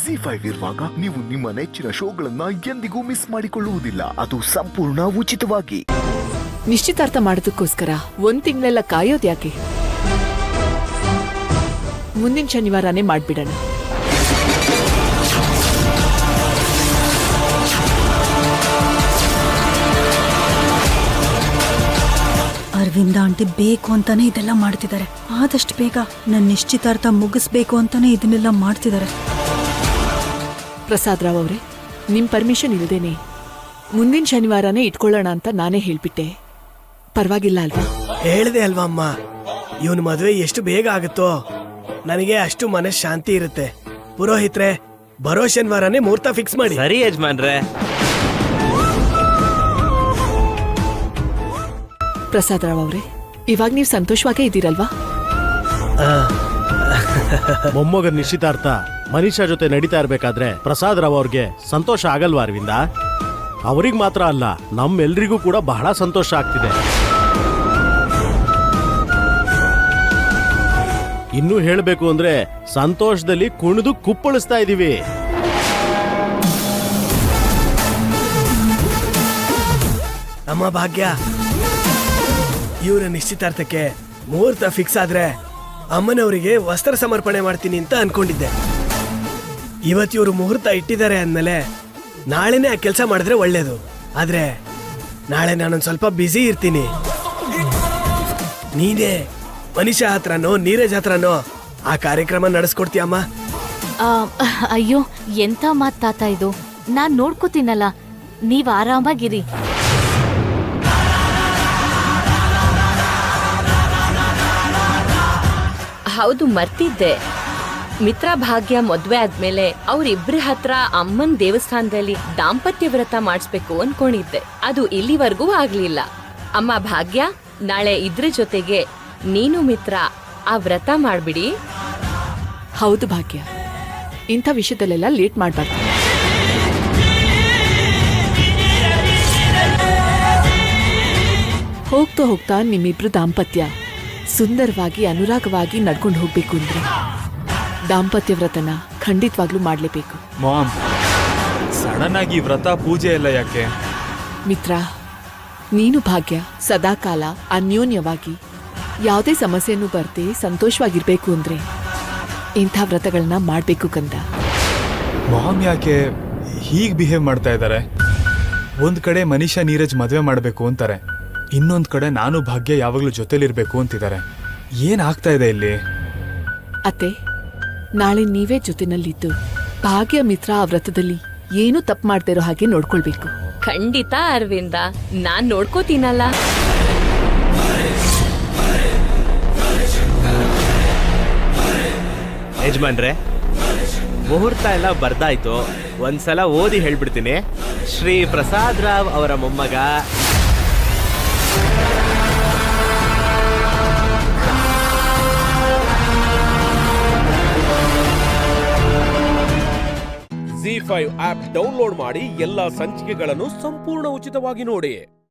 ZEE5 ಇರುವಾಗ ನೀವು ನಿಮ್ಮ ನೆಚ್ಚಿನ ಶೋಗಳನ್ನ ಎಂದಿಗೂ ಮಿಸ್ ಮಾಡಿಕೊಳ್ಳುವುದಿಲ್ಲ. ಅದು ಸಂಪೂರ್ಣ ಉಚಿತವಾಗಿ. ನಿಶ್ಚಿತಾರ್ಥ ಮಾಡೋದಕ್ಕೋಸ್ಕರ 1 ತಿಂಗಳೆಲ್ಲ ಕಾಯೋದು ಯಾಕೆ? ಮುಂದಿನ ಶನಿವಾರನೇ ಮಾಡ್ಬಿಡೋಣ. ಅರವಿಂದ ಆಂಟಿ ಬೇಕು ಅಂತಾನೆ ಇದೆಲ್ಲ ಮಾಡ್ತಿದ್ದಾರೆ. ಆದಷ್ಟು ಬೇಗ ನನ್ನ ನಿಶ್ಚಿತಾರ್ಥ ಮುಗಿಸ್ಬೇಕು ಅಂತಾನೆ ಇದನ್ನೆಲ್ಲ ಮಾಡ್ತಿದ್ದಾರೆ. ಪ್ರಸಾದ್ ರಾವ್ ಅವರೇ, ನಿಮ್ ಪರ್ಮಿಷನ್ ಇಲ್ದೇನೆ ಮುಂದಿನ ಶನಿವಾರನೇ ಇಟ್ಕೊಳ್ಳೋಣ ಅಂತ ನಾನೇ ಹೇಳ್ಬಿಟ್ಟೆ. ಪರವಾಗಿಲ್ಲ ಅಲ್ವಾ? ಹೇಳ್ದೆ ಅಲ್ವಾ ಅಮ್ಮ, ಇವನ್ ಮದುವೆ ಎಷ್ಟು ಬೇಗ ಆಗುತ್ತೋ ನನಗೆ ಅಷ್ಟು ಮನಃಶಾಂತಿ ಇರುತ್ತೆ. ಪುರೋಹಿತ್ರೆ, ಬರೋ ಶನಿವಾರನೇ ಮುಹೂರ್ತ ಫಿಕ್ಸ್ ಮಾಡಿ. ಸರಿ ಯಜಮಾನ್ರೆ. ಪ್ರಸಾದ್ ರಾವ್ ಅವರೇ, ಇವಾಗ ನೀವು ಸಂತೋಷವಾಗೇ ಇದ್ದೀರಲ್ವಾ? ಮೊಮ್ಮಗನ ನಿಶ್ಚಿತಾರ್ಥ ಮನೀಷಾ ಜೊತೆ ನಡೀತಾ ಇರ್ಬೇಕಾದ್ರೆ ಪ್ರಸಾದ್ ರಾವ್ ಅವ್ರಿಗೆ ಸಂತೋಷ ಆಗಲ್ವಾ ಅರವಿಂದ? ಅವ್ರಿಗೆ ಮಾತ್ರ ಅಲ್ಲ, ನಮ್ಮೆಲ್ರಿಗೂ ಕೂಡ ಬಹಳ ಸಂತೋಷ ಆಗ್ತಿದೆ. ಇನ್ನೂ ಹೇಳಬೇಕು ಅಂದ್ರೆ ಸಂತೋಷದಲ್ಲಿ ಕುಣಿದು ಕುಪ್ಪಳಿಸ್ತಾ ಇದೀವಿ. ಅಮ್ಮ ಭಾಗ್ಯ, ಇವರ ನಿಶ್ಚಿತಾರ್ಥಕ್ಕೆ ಮುಹೂರ್ತ ಫಿಕ್ಸ್ ಆದ್ರೆ ಅಮ್ಮನವರಿಗೆ ವಸ್ತ್ರ ಸಮರ್ಪಣೆ ಮಾಡ್ತೀನಿ ಅಂತ ಅನ್ಕೊಂಡಿದ್ದೆ. ಇವತ್ತಿವರು ಮುಹೂರ್ತ ಇಟ್ಟಿದ್ದಾರೆ ಅಂದ್ಮೇಲೆ ನಾಳೆನೇ ಆ ಕೆಲಸ ಮಾಡಿದ್ರೆ ಒಳ್ಳೇದು. ಆದ್ರೆ ನಾಳೆ ನಾನೊಂದು ಸ್ವಲ್ಪ ಬ್ಯುಸಿ ಇರ್ತೀನಿ. ನೀನೇ ಮನೀಷಾ ಹತ್ರನೋ ನೀರಜ್ ಹತ್ರನೋ ಆ ಕಾರ್ಯಕ್ರಮ ನಡೆಸ್ಕೊಡ್ತೀಯಮ್ಮ? ಅಯ್ಯೋ, ಎಂತ ಮಾತ್ ತಾತ ಇದು. ನಾನ್ ನೋಡ್ಕೋತೀನಲ್ಲ, ನೀವ್ ಆರಾಮಾಗಿರಿ. ಹೌದು, ಮರ್ತಿದ್ದೆ. ಮಿತ್ರ ಭಾಗ್ಯ ಮದ್ವೆ ಆದ್ಮೇಲೆ ಅವ್ರಿಬ್ರ ಹತ್ರ ಅಮ್ಮನ್ ದೇವಸ್ಥಾನದಲ್ಲಿ ದಾಂಪತ್ಯ ವ್ರತ ಮಾಡಿಸ್ಬೇಕು ಅನ್ಕೊಂಡಿದ್ದೆ. ಅದು ಇಲ್ಲಿವರೆಗೂ ಆಗ್ಲಿಲ್ಲ. ಅಮ್ಮ ಭಾಗ್ಯ, ನಾಳೆ ಇದ್ರ ಜೊತೆಗೆ ನೀನು ಮಿತ್ರ ಆ ವ್ರತ ಮಾಡ್ಬಿಡಿ. ಹೌದು ಭಾಗ್ಯ, ಇಂಥ ವಿಷಯದಲ್ಲೆಲ್ಲ ಲೇಟ್ ಮಾಡ್ಬಾರ್ದು. ಹೋಗ್ತಾ ಹೋಗ್ತಾ ನಿಮ್ಮಿಬ್ರು ದಾಂಪತ್ಯ ಸುಂದರವಾಗಿ ಅನುರಾಗವಾಗಿ ನಡ್ಕೊಂಡು ಹೋಗ್ಬೇಕು ಅಂದ್ರೆ ದಾಂಪತ್ಯ ವ್ರತನ ಖಂಡಿತವಾಗ್ಲೂ ಮಾಡ್ಲೇಬೇಕು. ಮಾಮ್, ಸಡನ್ ಆಗಿ ವ್ರತ ಪೂಜೆ ಎಲ್ಲ ಯಾಕೆ? ಮಿತ್ರ, ನೀನು ಭಾಗ್ಯ ಸದಾಕಾಲ ಅನ್ಯೋನ್ಯವಾಗಿ ಯಾವುದೇ ಸಮಸ್ಯೆನೂ ಬರ್ದೆ ಸಂತೋಷವಾಗಿರ್ಬೇಕು ಅಂದ್ರೆ ಇಂಥ ವ್ರತಗಳನ್ನ ಮಾಡ್ಬೇಕು ಕಂದ. ಮಾಮ್ ಯಾಕೆ ಹೀಗ್ ಬಿಹೇವ್ ಮಾಡ್ತಾ ಇದ್ದಾರೆ? ಒಂದ್ ಕಡೆ ಮನೀಷಾ ನೀರಜ್ ಮದ್ವೆ ಮಾಡ್ಬೇಕು ಅಂತಾರೆ, ಇನ್ನೊಂದ್ ಕಡೆ ನಾನು ಭಾಗ್ಯ ಯಾವಾಗ್ಲೂ ಜೊತೆಲಿರ್ಬೇಕು ಅಂತಿದ್ದಾರೆ. ಏನ್ ಆಗ್ತಾ ಇದೆ ಇಲ್ಲಿ? ಅತ್ತೆ, ನಾಳೆ ನೀವೇ ಜೊತೆನಲ್ಲಿದ್ದು ಭಾಗ್ಯ ಮಿತ್ರ ಆ ವ್ರತದಲ್ಲಿ ಏನೂ ತಪ್ಪು ಮಾಡ್ತಾ ಇರೋ ಹಾಗೆ ನೋಡ್ಕೊಳ್ಬೇಕು. ಖಂಡಿತ ಅರವಿಂದ, ನಾನ್ ನೋಡ್ಕೋತೀನಲ್ಲ. ಯಜಮಾನ್ರೆ, ಮುಹೂರ್ತ ಎಲ್ಲ ಬರ್ದಾಯ್ತು. ಒಂದ್ಸಲ ಓದಿ ಹೇಳ್ಬಿಡ್ತೀನಿ. ಶ್ರೀ ಪ್ರಸಾದ್ ರಾವ್ ಅವರ ಮೊಮ್ಮಗ ZEE5 ಆಪ್ ಡೌನ್ಲೋಡ್ ಮಾಡಿ ಎಲ್ಲಾ ಸಂಚಿಕೆಗಳನ್ನು ಸಂಪೂರ್ಣ ಉಚಿತವಾಗಿ ನೋಡಿ.